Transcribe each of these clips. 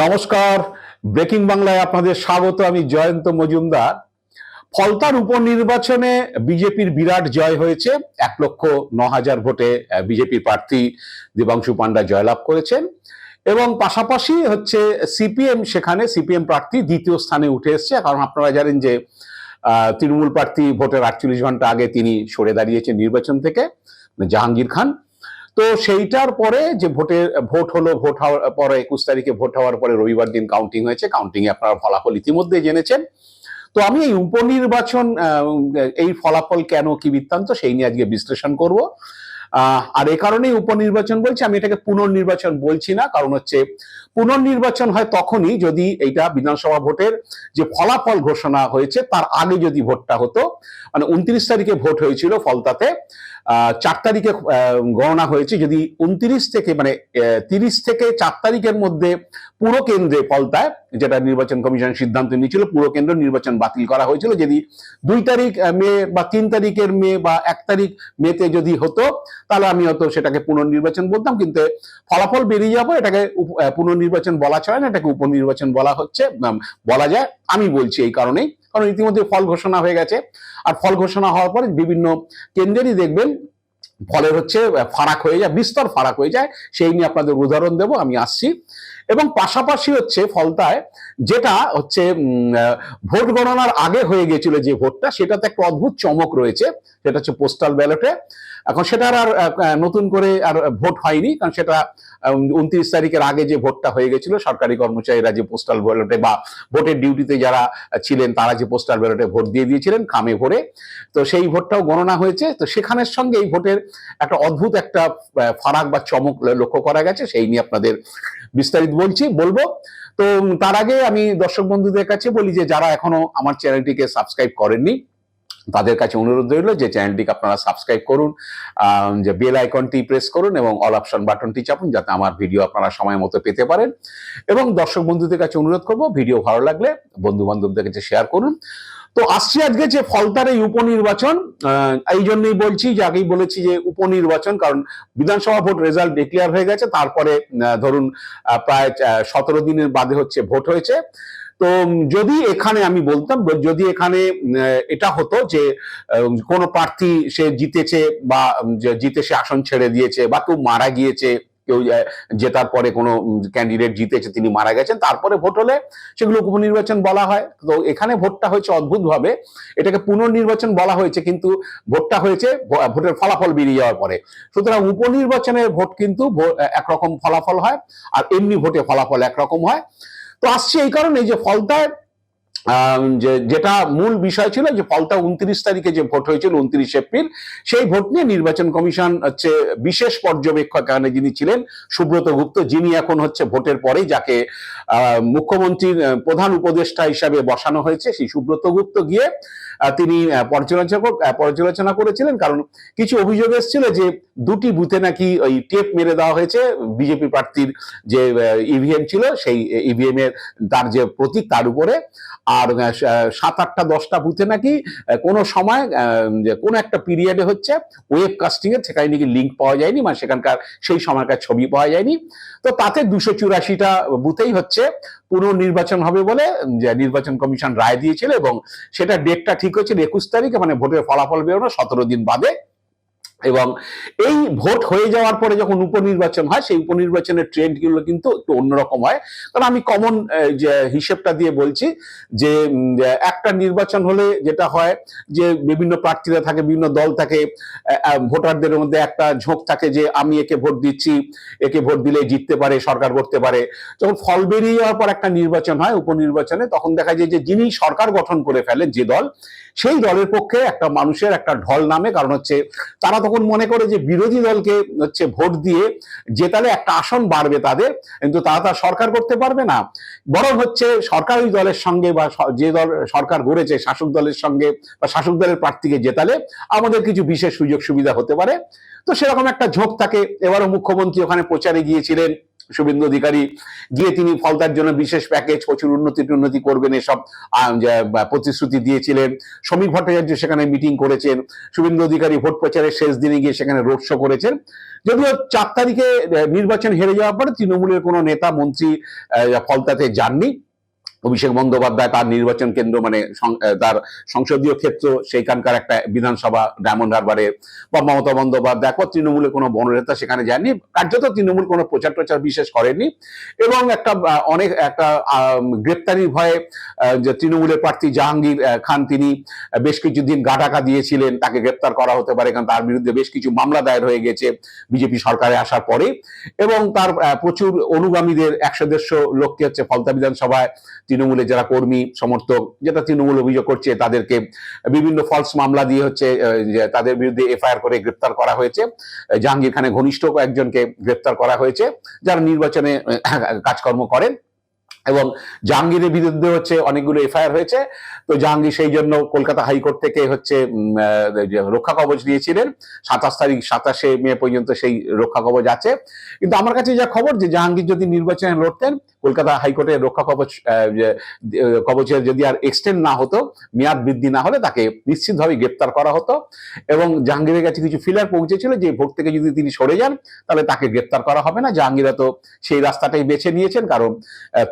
নমস্কার, ব্রেকিং বাংলায় আপনাদের স্বাগত। আমি জয়ন্ত মজুমদার। ফলতার উপনির্বাচনে বিজেপির বিরাট জয় হয়েছে। 1,09,000 ভোটে বিজেপির প্রার্থী দেবাংশু পান্ডা জয়লাভ করেছেন এবং পাশাপাশি হচ্ছে সেখানে সিপিএম প্রার্থী দ্বিতীয় স্থানে উঠে এসছে। কারণ আপনারা জানেন যে তৃণমূল প্রার্থী ভোটের 48 ঘন্টা আগে তিনি সরে দাঁড়িয়েছেন নির্বাচন থেকে, জাহাঙ্গীর খান। তো সেইটার পরে যে ভোট হলো, ভোট হওয়ার পরে 21 তারিখে ভোট হওয়ার পরে রবিবার দিন কাউন্টিং হয়েছে। কাউন্টিং এ আপনারা ফলাফল ইতিমধ্যে জেনেছেন। তো আমি এই উপনির্বাচন, এই ফলাফল কেন, কি বৃত্তান্ত, সেই নিয়ে আজকে বিশ্লেষণ করব। আর এই কারণেই উপনির্বাচন বলছি, আমি এটাকে পুনর্নির্বাচন বলছি না। কারণ হচ্ছে পুনর্নির্বাচন হয় তখনই যদি এইটা বিধানসভা ভোটের যে ফলাফল ঘোষণা হয়েছে তার আগে যদি ভোটটা হতো। মানে 29 তারিখে ভোট হয়েছিল ফলতাতে, 4 তারিখে গণনা হয়েছে। যদি 29 থেকে মানে 30 থেকে 4 তারিখের মধ্যে পুরো কেন্দ্রে ফলতায়, যেটা নির্বাচন কমিশন সিদ্ধান্ত নিয়েছিল, পুরো কেন্দ্র নির্বাচন বাতিল করা হয়েছিল। যদি 2 তারিখ মে বা 3 তারিখের মে বা 1 তারিখ মেতে যদি হতো, তাহলে আমি হয়তো সেটাকে পুনর্নির্বাচন বলতাম। কিন্তু ফলাফল বেরিয়ে যাবো, এটাকে পুনর্নির্বাচন বলা চলে না, এটাকে উপনির্বাচন বলা যায়। আমি বলছি এই কারণেই, কারণ ইতিমধ্যে ফল ঘোষণা হয়ে গেছে। আর ফল ঘোষণা হওয়ার পরে বিভিন্ন কেন্দ্রেরই দেখবেন ফলের হচ্ছে ফারাক হয়ে যায়, বিস্তর ফারাক হয়ে যায়। সেই নিয়ে আপনাদের উদাহরণ দেব, আমি আসছি। এবং পাশাপাশি হচ্ছে ফলতায় যেটা হচ্ছে ভোট গণনার আগে হয়ে গেছিল যে ভোটটা, সেটাতে একটা অদ্ভুত চমক রয়েছে। সেটা হচ্ছে পোস্টাল ব্যালটে। এখন সেটার আর নতুন করে আর ভোট হয়নি, কারণ সেটা 29 তারিখের আগে যে ভোটটা হয়ে গেছিল, সরকারি কর্মচারীরা যে পোস্টাল ব্যালটে বা ভোটের ডিউটিতে যারা ছিলেন তারা যে পোস্টাল ব্যালটে ভোট দিয়ে দিয়েছিলেন খামে ভরে, তো সেই ভোটটাও গণনা হয়েছে। তো সেখানের সঙ্গে এই ভোটের একটা অদ্ভুত একটা ফারাক বা চমক লক্ষ্য করা গেছে। সেই নিয়ে আপনাদের বিস্তারিত বলবো। তো তার আগে আমি দর্শক বন্ধুদের কাছে বলি যে যারা এখনো আমার চ্যানেলটিকে সাবস্ক্রাইব করেননি, তাদের কাছে অনুরোধ রইল যে চ্যানেলটিকে আপনারা সাবস্ক্রাইব করুন, যে বেল আইকনটি প্রেস করুন এবং অল অপশন বাটনটি চাপুন, যাতে আমার ভিডিও আপনারা সময় মতো পেতে পারেন। এবং দর্শক বন্ধুদের কাছে অনুরোধ করব, ভিডিও ভালো লাগলে বন্ধু বান্ধবদের কাছে শেয়ার করুন। তো আসছি আজকে যে ফলতার এই উপনির্বাচন, এই জন্যই বলছি যে আগেই বলেছি যে উপনির্বাচন, কারণ বিধানসভা ভোট রেজাল্ট ডিক্লেয়ার হয়ে গেছে। তারপরে ধরুন প্রায় 17 দিনের বাদে হচ্ছে ভোট হয়েছে। তো যদি এখানে আমি বলতাম, যদি এখানে এটা হতো যে কোনো প্রার্থী সে জিতেছে বা জিতে সে আসন ছেড়ে দিয়েছে, বা কেউ মারা গিয়েছে, কেউ জেতার পরে কোনো ক্যান্ডিডেট জিতেছে, তিনি মারা গেছেন, তারপরে ভোট হলে সেগুলো উপনির্বাচন বলা হয়। তো এখানে ভোটটা হয়েছে অদ্ভুত ভাবে, এটাকে পুনর্নির্বাচন বলা হয়েছে, কিন্তু ভোটটা হয়েছে ভোটের ফলাফল বেরিয়ে যাওয়ার পরে। সুতরাং উপনির্বাচনের ভোট কিন্তু একরকম ফলাফল হয়, আর এমনি ভোটে ফলাফল একরকম হয়। তো আসছে এই কারণে যে ফলতায় যেটা মূল বিষয় ছিল, যে ফলতা 29 তারিখে যে ভোট হয়েছিল 29 এপ্রিল, সেই ভোট নিয়ে নির্বাচন কমিশন হচ্ছে বিশেষ পর্যবেক্ষক এখানে যিনি ছিলেন সুব্রত গুপ্ত, যিনি এখন হচ্ছে ভোটের পরেই যাকে মুখ্যমন্ত্রীর প্রধান উপদেষ্টা হিসাবে বসানো হয়েছে, সেই সুব্রত গুপ্ত গিয়ে তিনি পর্যালোচনা করেছিলেন। কারণ কিছু অভিযোগ এসেছিল যে 2টি বুথে নাকি ওই টেপ মেরে দেওয়া হয়েছে বিজেপি প্রার্থীর যে ইভিএম ছিল, সেই ইভিএম এর তার যে প্রতীক তার উপরে। আর 7, 8টা 10টা বুথে নাকি কোনো সময় কোনো একটা পিরিয়ডে হচ্ছে ওয়েব কাস্টিং এর সেখানে নাকি লিঙ্ক পাওয়া যায়নি, মানে সেখানকার সেই সময়কার ছবি পাওয়া যায়নি। তো তাতে 284টা বুথেই হচ্ছে পুনর্নির্বাচন হবে বলে নির্বাচন কমিশন রায় দিয়েছিল, এবং সেটা ডেটটা ঠিক হয়েছিল 21 তারিখে, মানে ভোটের ফলাফল বেরোনো 17 দিন বাদে। এবং এই ভোট হয়ে যাওয়ার পরে যখন উপনির্বাচন হয়, সেই উপনির্বাচনের ট্রেন্ড গুলো কিন্তু একটু অন্যরকম হয়। কারণ আমি কমন যে হিসেবটা দিয়ে বলছি যে একটা নির্বাচন হলে যেটা হয় যে বিভিন্ন প্রার্থীরা থাকে, বিভিন্ন দল থাকে, ভোটারদের মধ্যে একটা ঝোঁক থাকে যে আমি একে ভোট দিচ্ছি, একে ভোট দিলে জিততে পারে, সরকার করতে পারে। যখন ফল বেরিয়ে যাওয়ার পর একটা নির্বাচন হয়, উপনির্বাচনে, তখন দেখা যায় যে যিনি সরকার গঠন করে ফেলেন যে দল, সেই দলের পক্ষে একটা মানুষের একটা ঢল নামে। কারণ হচ্ছে তারা তখন মনে করে যে বিরোধী দলকে হচ্ছে ভোট দিয়ে জেতালে একটা আসন বাড়বে তাদের, কিন্তু তারা সরকার করতে পারবে না। বরং হচ্ছে সরকারি দলের সঙ্গে বা যে দল সরকার গড়েছে শাসক দলের সঙ্গে বা শাসক দলের প্রার্থীকে জেতালে আমাদের কিছু বিশেষ সুযোগ সুবিধা হতে পারে। তো সেরকম একটা ঝোঁক থাকে। এবারও মুখ্যমন্ত্রী ওখানে প্রচারে গিয়েছিলেন, শুভেন্দু অধিকারী গিয়ে তিনি ফলতার জন্য বিশেষ প্যাকেজ, প্রচুর উন্নতি করবেন এসব প্রতিশ্রুতি দিয়েছিলেন। সমীর ভট্টাচার্য সেখানে মিটিং করেছেন। শুভেন্দু অধিকারী ভোট প্রচারের শেষ দিনে গিয়ে সেখানে রোড শো করেছেন। যদিও 4 তারিখে নির্বাচন হেরে যাওয়ার পরে তৃণমূলের কোনো নেতা মন্ত্রী ফলতাতে যাননি। অভিষেক বন্দ্যোপাধ্যায় তার নির্বাচন কেন্দ্র মানে তার সংসদীয় ক্ষেত্র সেইখানকার একটা বিধানসভা ডায়মন্ড হারবারে, বা মমতা বন্দ্যোপাধ্যায় একবার তৃণমূলের কোনো বননেতা সেখানে যায়নি। কার্যত তৃণমূল কোনো প্রচার বিশেষ করেনি। এবং একটা গ্রেপ্তারির ভয়ে যে তৃণমূলের প্রার্থী জাহাঙ্গীর খান তিনি বেশ কিছুদিন গা ঢাকা দিয়েছিলেন, তাকে গ্রেপ্তার করা হতে পারে, কারণ তার বিরুদ্ধে বেশ কিছু মামলা দায়ের হয়ে গেছে বিজেপি সরকারে আসার পরে। এবং তার প্রচুর অনুগামীদের 100-150 লোককে হচ্ছে ফলতা বিধানসভায় তৃণমূলের যারা কর্মী সমর্থক, যেটা তৃণমূল অভিযোগ করছে, তাদেরকে বিভিন্ন ফলস মামলা দিয়ে হচ্ছে তাদের বিরুদ্ধে এফআইআর করে গ্রেপ্তার করা হয়েছে। জাহাঙ্গীর খানের ঘনিষ্ঠ কয়েকজনকে গ্রেপ্তার করা হয়েছে যারা নির্বাচনে কাজকর্ম করেন। এবং জাহাঙ্গীরের বিরুদ্ধে হচ্ছে অনেকগুলো এফআইআর হয়েছে। তো জাহাঙ্গীর সেই জন্য কলকাতা হাইকোর্ট থেকে হচ্ছে রক্ষা কবচ দিয়েছিলেন। 27 মে পর্যন্ত সেই রক্ষা কবচ আছে। কিন্তু আমার কাছে যা খবর, যে জাহাঙ্গীর যদি নির্বাচনে লড়তেন, কলকাতা হাইকোর্টের রক্ষা কবচের যদি আর এক্সটেন্ড না হতো, মেয়াদ বৃদ্ধি না হলে, তাকে নিশ্চিতভাবে গ্রেপ্তার করা হতো। এবং জাহাঙ্গীরের কাছে কিছু ফিলার পৌঁছেছিল যে ভোট থেকে যদি তিনি সরে যান তাহলে তাকে গ্রেপ্তার করা হবে না। জাহাঙ্গীর তো সেই রাস্তাটাই বেছে নিয়েছেন, কারণ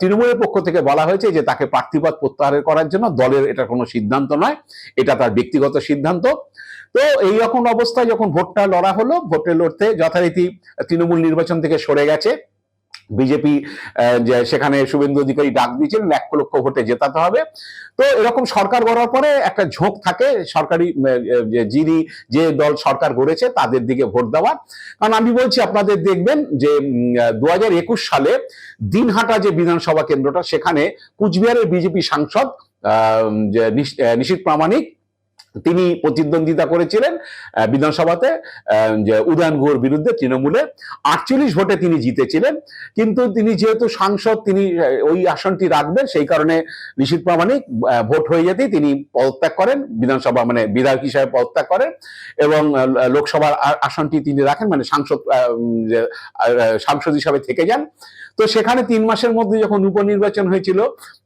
তৃণমূলের পক্ষ থেকে বলা হয়েছে যে তাকে প্রার্থীপদ প্রত্যাহার করার জন্য দলের এটা কোনো সিদ্ধান্ত নয়, এটা তার ব্যক্তিগত সিদ্ধান্ত। তো এইরকম অবস্থায় যখন ভোটটা লড়া হলো, ভোটে লড়তে যথারীতি তৃণমূল নির্বাচন থেকে সরে গেছে। বিজেপি সেখানে শুভেন্দু অধিকারী ডাক দিয়েছিলেন 1 লক্ষ ভোটে জেতাতে হবে। তো এরকম সরকার গড়ার পরে একটা ঝোঁক থাকে সরকারি যে দল সরকার গড়েছে তাদের দিকে ভোট দেওয়ার। কারণ আমি বলছি আপনাদের, দেখবেন যে 2021 সালে দিনহাটা যে বিধানসভা কেন্দ্রটা, সেখানে কুচবিহারের বিজেপি সাংসদ নিশীথ প্রামাণিক তিনি প্রতিদ্বন্দ্বিতা করেছিলেন বিধানসভাতে উদয়ন গুহর বিরুদ্ধে তৃণমূলের। 48 ভোটে তিনি জিতেছিলেন। কিন্তু তিনি যেহেতু সাংসদ, তিনি ওই আসনটি রাখবেন, সেই কারণে নিশীথ প্রামাণিক ভোট হয়ে যেতেই তিনি পদত্যাগ করেন, বিধানসভা মানে বিধায়ক হিসাবে পদত্যাগ করেন, এবং লোকসভার আসনটি তিনি রাখেন, মানে সাংসদ হিসাবে থেকে যান। তো সেখানে 3 মাসের মধ্যে যখন উপনির্বাচন হয়েছিল,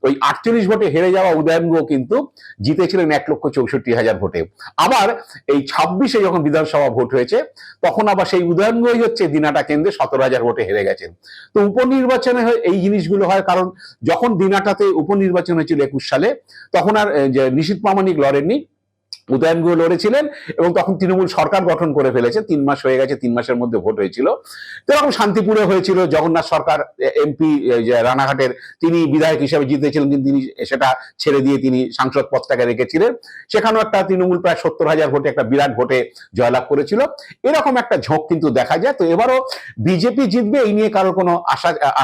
ওই 48 ভোটে হেরে যাওয়া উদয়ন গুহ কিন্তু জিতেছিলেন 1,64,000 ভোটে। আবার এই 26-এ যখন বিধানসভা ভোট হয়েছে, তখন আবার সেই উদয়ন গুহই হচ্ছে দিনহাটা কেন্দ্রে 17,000 ভোটে হেরে গেছেন। তো উপনির্বাচনে এই জিনিসগুলো হয়, কারণ যখন দিনহাটাতে উপনির্বাচন হয়েছিল 21 সালে, তখন আর নিশীথ প্রামাণিক লড়েননি, উদয়ন গুহ লড়েছিলেন। এবং তখন তৃণমূল সরকার গঠন করে ফেলেছে, 3 মাস হয়ে গেছে, 3 মাসের মধ্যে ভোট হয়েছিল। তো এরকম শান্তিপুরে হয়েছিল, জগন্নাথ সরকার এমপি রানাঘাটের, তিনি বিধায়ক হিসেবে জিতেছিলেন, কিন্তু তিনি সেটা ছেড়ে দিয়ে তিনি সাংসদ পদটাকে রেখেছিলেন। সেখানেও একটা তৃণমূল প্রায় 70,000 ভোটে একটা বিরাট ভোটে জয়লাভ করেছিল। এরকম একটা ঝোঁক কিন্তু দেখা যায়। তো এবারও বিজেপি জিতবে এই নিয়ে কারোর কোনো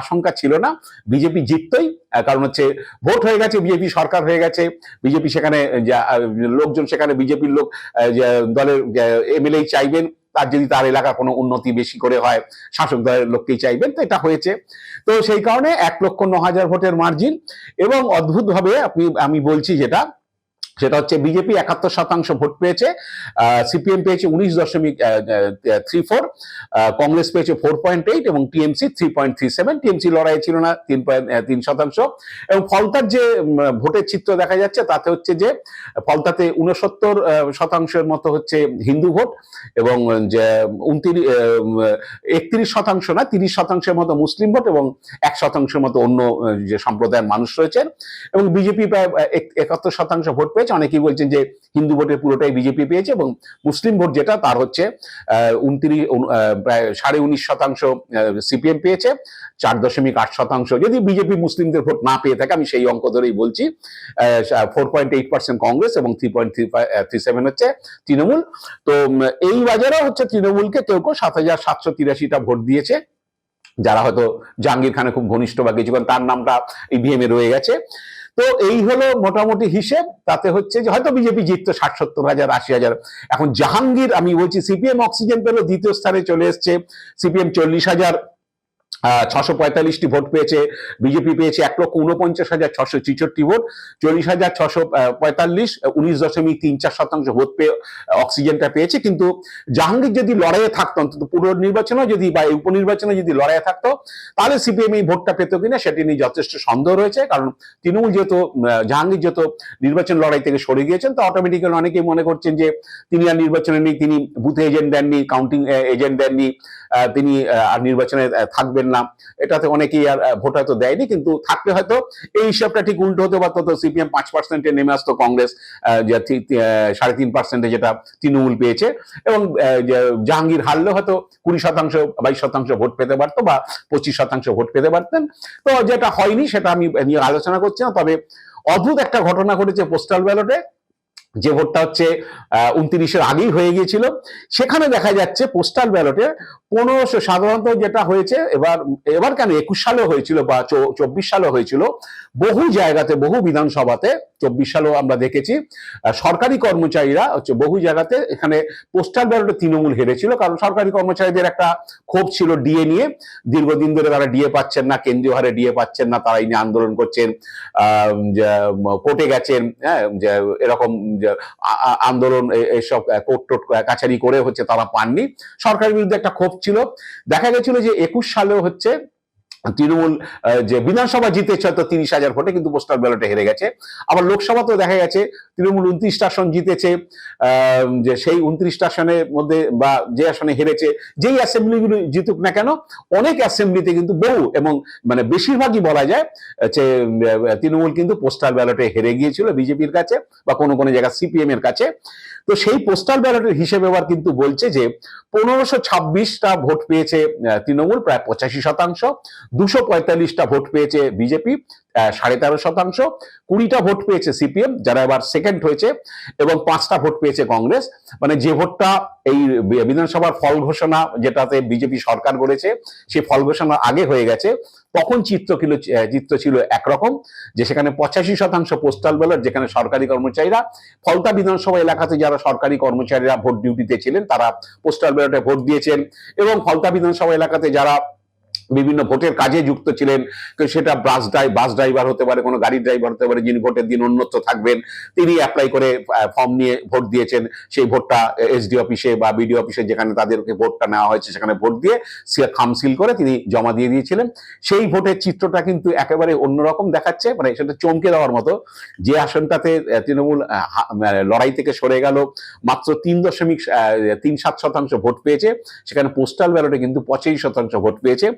আশঙ্কা ছিল না। বিজেপি জিততই, কারণ হচ্ছে ভোট হয়ে গেছে, বিজেপি সরকার হয়ে গেছে, বিজেপি সেখানে লোকজন, সেখানে বিজেপির লোক দলের এমএলএ চাইবেন, তার যদি তার এলাকা কোনো উন্নতি বেশি করে হয়, শাসক দলের লোককেই চাইবেন। তো এটা হয়েছে। তো সেই কারণে 1,09,000 ভোটের মার্জিন। এবং অদ্ভুতভাবে আমি বলছি সেটা হচ্ছে বিজেপি 71% ভোট পেয়েছে, সিপিএম পেয়েছে 19.34, কংগ্রেস পেয়েছে 4.8 এবং টিএমসি 3.37। টিএমসি লড়াই ছিল না, 3%। এবং ফলতার যে ভোটের চিত্র দেখা যাচ্ছে, তাতে হচ্ছে যে ফলতাতে 69% মতো হচ্ছে হিন্দু ভোট, এবং 31% না 30% মতো মুসলিম ভোট, এবং 1% মতো অন্য যে সম্প্রদায়ের মানুষ রয়েছেন। এবং বিজেপি প্রায় 71% ভোট পেয়েছে। অনেকেই বলছেন যে হিন্দু ভোটের পুরোটাই বিজেপি পেয়েছে, এবং মুসলিম ভোট যেটা, তার হচ্ছে প্রায় 19.5% সিপিএম পেয়েছে, 4.8%। যদি বিজেপি মুসলিমদের ভোট না পেয়ে থাকে, আমি সেই অঙ্ক ধরেই বলছি, 4.8% কংগ্রেস এবং 3.37 হচ্ছে তৃণমূল। তো এই বাজারেও হচ্ছে তৃণমূলকে কেউ 7,783টা ভোট দিয়েছে, যারা হয়তো জাহাঙ্গীর খানের খুব ঘনিষ্ঠ বা কিছুক্ষণ তার নামটা ইভিএমে রয়ে গেছে। তো এই হলো মোটামুটি হিসেব। তাতে হচ্ছে যে হয়তো বিজেপি জিততো 60-70,000, 80,000। এখন জাহাঙ্গীর, আমি বলছি সিপিএম অক্সিজেন পেল, দ্বিতীয় স্থানে চলে এসছে, সিপিএম 40,000 645টি ভোট পেয়েছে বিজেপি, পেয়েছে 1,49,666 ভোট, 40,645, 19.34% ভোট পেয়ে অক্সিজেনটা পেয়েছে। কিন্তু জাহাঙ্গীর যদি লড়াইয়ে থাকতো, অন্তত পুনর্নির্বাচনে যদি বা উপনির্বাচনে যদি লড়াইয়ে থাকতো, তাহলে সিপিএম এই ভোটটা পেত কিনা সেটি নিয়ে যথেষ্ট সন্দেহ রয়েছে। কারণ তৃণমূল যেহেতু, জাহাঙ্গীর যেহেতু নির্বাচন লড়াই থেকে সরে গিয়েছেন, তো অটোমেটিক্যালি অনেকেই মনে করছেন যে তিনি আর নির্বাচনে নেই, তিনি বুথে এজেন্ট দেননি, কাউন্টিং এজেন্ট দেননি, তিনি আর নির্বাচনে থাকবেন না। এটাতে অনেকেই আর ভোট হয়তো দেয়নি, কিন্তু থাকলে হয়তো এই হিসাবটা ঠিক উল্টো হতে পারতো। তো সিপিএম 5%-এ নেমে আসতো, কংগ্রেস 3.5%, যেটা তৃণমূল পেয়েছে, এবং জাহাঙ্গীর হারলে হয়তো 20%, 22% ভোট পেতে পারতো, বা 25% ভোট পেতে পারতেন। তো যেটা হয়নি সেটা আমি নিয়ে আলোচনা করছি না। তবে অদ্ভুত একটা ঘটনা ঘটেছে পোস্টাল ব্যালটে, যে ভোটটা হচ্ছে 29-এর আগেই হয়ে গিয়েছিল। সেখানে দেখা যাচ্ছে পোস্টাল ব্যালটে 1500, সাধারণত যেটা হয়েছে এবার কেন 21 সালে হয়েছিল বা 24 সালে হয়েছিল, বহু জায়গাতে, বহু বিধানসভাতে, 24 সালেও আমরা দেখেছি সরকারি কর্মচারীরা হচ্ছে বহু জায়গাতে এখানে পোস্টাল ব্যালটে তৃণমূল হেরেছিল। কারণ সরকারি কর্মচারীদের একটা ক্ষোভ ছিল ডিএ নিয়ে, দীর্ঘদিন ধরে তারা ডিএ পাচ্ছেন না, কেন্দ্রীয় হারে ডিএ পাচ্ছেন না, তারা এই নিয়ে আন্দোলন করছেন, কোর্টে গেছেন, হ্যাঁ, এরকম আন্দোলন, এসব কোর্ট টোট কাছারি করে হচ্ছে তারা পাননি। সরকারের বিরুদ্ধে একটা ক্ষোভ ছিল। দেখা গেছিল যে 21 সালেও হচ্ছে তৃণমূল যে বিধানসভা জিতেছে হয়তো 30,000 ভোটে, কিন্তু পোস্টাল ব্যালটে হেরে গেছে। আবার লোকসভাতেও দেখা গেছে তৃণমূল 29টা আসন জিতেছে, যে সেই 29টা আসনের মধ্যে বা যে আসনে হেরেছে, যেই অ্যাসেম্বলিগুলো জিতুক না কেন, অনেক অ্যাসেম্বলিতে কিন্তু বহু, এবং মানে বেশিরভাগই বলা যায় যে তৃণমূল কিন্তু পোস্টাল ব্যালটে হেরে গিয়েছিল বিজেপির কাছে, বা কোনো কোনো জায়গায় সিপিএম এর কাছে। তো সেই পোস্টাল ব্যালটের হিসেবে এবার কিন্তু বলছে যে 1526টা ভোট পেয়েছে তৃণমূল, প্রায় 85%, 245টা ভোট পেয়েছে বিজেপি, 13.5%, 20টা ভোট পেয়েছে সিপিএম, যারা এবার সেকেন্ড হয়েছে, এবং 5টা ভোট পেয়েছে কংগ্রেস। মানে যে ভোটটা এই বিধানসভার ফল ঘোষণা, যেটাতে বিজেপি সরকার গড়েছে, সেই ফল ঘোষণা আগে হয়ে গেছে, তখন চিত্র ছিল একরকম, যে সেখানে 85% পোস্টাল ব্যালট, যেখানে সরকারি কর্মচারীরা, ফলতা বিধানসভা এলাকাতে যারা সরকারি কর্মচারীরা ভোট ডিউটিতে ছিলেন, তারা পোস্টাল ব্যালটে ভোট দিয়েছেন, এবং ফলতা বিধানসভা এলাকাতে যারা বিভিন্ন ভোটের কাজে যুক্ত ছিলেন, সেটা বাস ড্রাইভার হতে পারে, কোনো গাড়ির ড্রাইভার হতে পারে, যিনি ভোটের দিন অন্যত্র থাকবেন, তিনি অ্যাপ্লাই করে ফর্ম নিয়ে ভোট দিয়েছেন। সেই ভোটটা এসডি অফিসে বা বিডিও অফিসে, যেখানে তাদেরকে ভোটটা নেওয়া হয়েছে, সেখানে ভোট দিয়ে খামসিল করে তিনি জমা দিয়ে দিয়েছিলেন। সেই ভোটের চিত্রটা কিন্তু একেবারে অন্যরকম দেখাচ্ছে, মানে সেটা চমকে দেওয়ার মতো। যে আসনটাতে তৃণমূল লড়াই থেকে সরে গেল, মাত্র 3.37% ভোট পেয়েছে, সেখানে পোস্টাল ব্যালটে কিন্তু 85% ভোট পেয়েছে।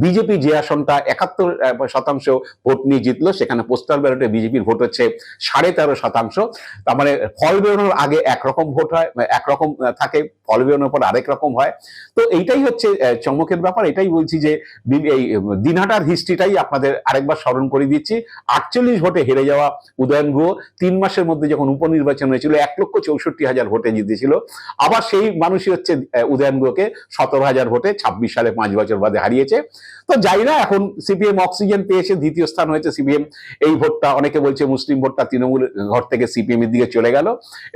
বিজেপি যে আসনটা 71% ভোট নিয়ে জিতলো, সেখানে পোস্টাল ব্যালটে বিজেপির ভোট হচ্ছে 13.5%। তার মানে ফল বেরোনোর আগে একরকম ভোট হয়, একরকম থাকে, ফল বেরোনোর পর আরেক রকম হয়। তো এইটাই হচ্ছে চমকের ব্যাপার। এটাই বলছি যে এই দিনহাটার হিস্ট্রিটাই আপনাদের আরেকবার স্মরণ করে দিচ্ছি। 48 ভোটে হেরে যাওয়া উদয়ন গুহ 3 মাসের মধ্যে যখন উপনির্বাচন হয়েছিল 1,64,000 ভোটে জিতেছিল। আবার সেই মানুষই হচ্ছে উদয়ন গুহকে 17,000 ভোটে 26 সালে 5 বছর বাদে হারিয়েছে। তো যাই না, এখন সিপিএম অক্সিজেন পেয়েছে, দ্বিতীয় স্থান হয়েছে সিপিএম। এই ভোটটা অনেকে বলছে মুসলিম ভোটটা তৃণমূল ঘর থেকে সিপিএম এর দিকে চলে গেল,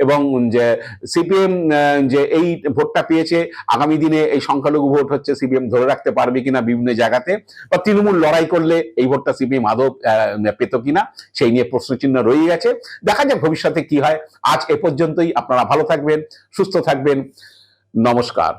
এবং যে সিপিএম যে এই ভোটটা পেয়েছে, আগামী দিনে এই সংখ্যালঘু ভোট হচ্ছে সিপিএম ধরে রাখতে পারবে কিনা বিভিন্ন জায়গাতে, বা তৃণমূল লড়াই করলে এই ভোটটা সিপিএম আদৌ পেত কিনা, সেই নিয়ে প্রশ্নচিহ্ন রয়ে গেছে। দেখা যাক ভবিষ্যতে কি হয়। আজ এ পর্যন্তই। আপনারা ভালো থাকবেন, সুস্থ থাকবেন। নমস্কার।